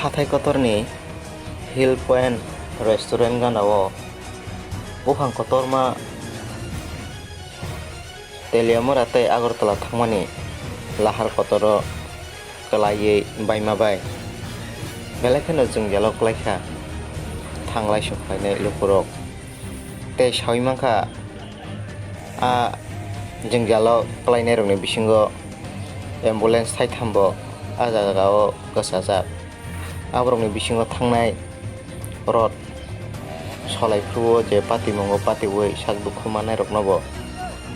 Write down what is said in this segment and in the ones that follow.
Hathai kotorni Hill Point Restaurant ganao buphang kotorma Teliamura tei Agartala thangmani lahar kotoro kalaiye baimabai belakeno jung jalok laikha thanglai sokhainai lukurok tei saimangkha a jung jalok kalainai rokni bisingo ambulance thaithambo a jagao kasajak aborokni bisingo thangnai rod solaifruo je patimongo patiwoi sakdukhu manai roknobo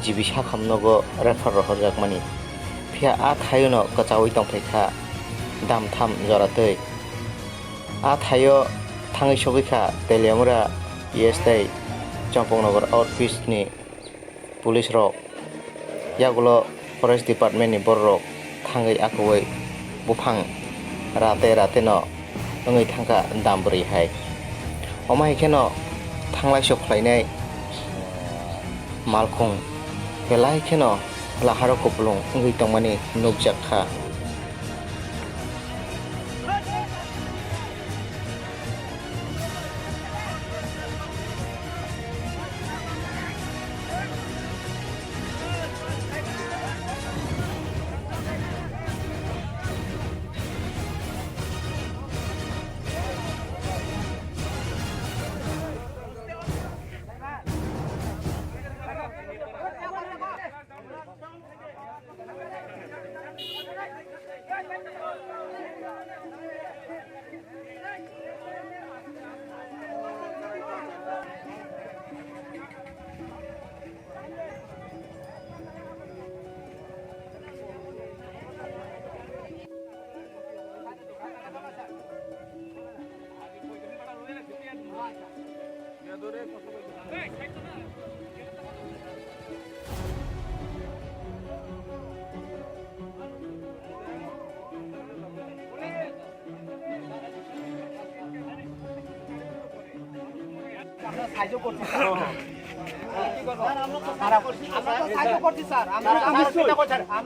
jibi sakhamnogo refer rohorjakmani phia a thayuno kachawi tongphaikha dam tham joratoi a thayo thangai sogikha Teliamura ESI Champongnagar Outpost ni police rok yagulo forest department ni borok thangai akowai buphang rate no ngai thangka dambri hai omai kheno thanglai sok khlainai malkhung belai kheno laharo koplong ngai tongmani nukjakha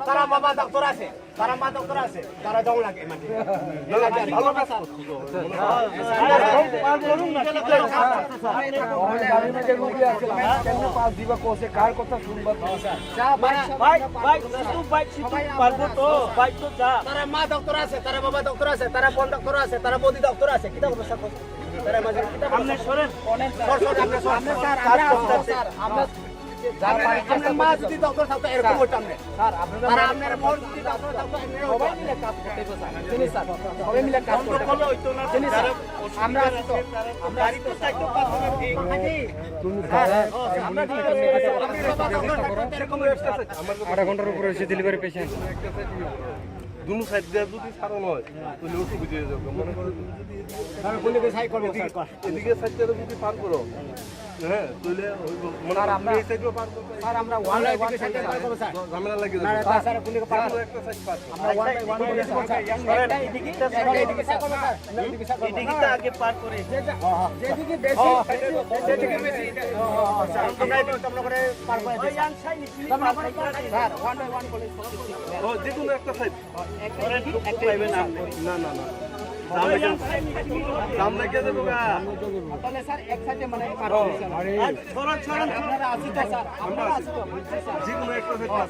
তারা বাবা doctor আছে তারা মা doctor আছে তারা জং লাগে মানে ভালো না স্যার পাস দিবা কোসে কার কথা শুনবা ভাই পারবো তো ভাই তো যা তারা মা ডক্টর আছে তারা বাবা ডক্টর আছে তারা বোন ডক্টর আছে তারা বৌদি ডক্টর আছে কিটা কথা স্যার তারা মাঝে কিটা আমনে সরেন স্যার আমরা যার আপনার মা যদি ডক্টর থাকতো এরকম হতাম না স্যার আপনারা আপনার বোন যদি ডক্টর থাকতো সবাই মিলে কাজ করতে তো স্যার জানি স্যার সবাই মিলে কাজ করতে হলো হইতো না জানি স্যার আমরা গাড়ি তো চাইতো কাজ হবে ঠিক আছে তুমি স্যার আমরা ঠিক আছে এরকম ব্যবস্থা আছে আমার 8 ঘন্টার উপরে এসে ডেলিভারি পেশেন্ট একটা সাইড দুনো সাইড দিয়ে যদি সারানো হয় তাহলে অসুবিধা হয়ে যাবে মনে করো তুমি যদি আমি কোন দিকে সাইড করব স্যার এদিকে সাইডটা যদি পার করো হ্যাঁ তাহলে মনে আর আমরা এই সাইডও পার করব স্যার আমরা ওয়ান বাই ওয়ান সাইড পার করব স্যার ঝামেলা লাগে না স্যার কোন দিকে পার করব একটা সাইড পার আমরা ওয়ান বাই ওয়ান করে স্যার এদিকে স্যার করব স্যার এদিকে আগে পার করে যেদিকে বেশি যেদিকে বেশি স্যার আমরা এটা তোমরা করে পার করে ওই আন side sir one by one করে ও যেকোনো একটা সাইড একটা পাইবে না না না না দাম লাগিয়ে দেবো গা তাহলে স্যার এক সাইডে মানে পার হবে স্যার ছড়ান আপনারা আসি তো স্যার আমরা আসি তো যেকোনো একটা side pass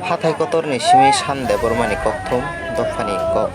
Hathai kotorni simi samde bormani kokthum dofani kok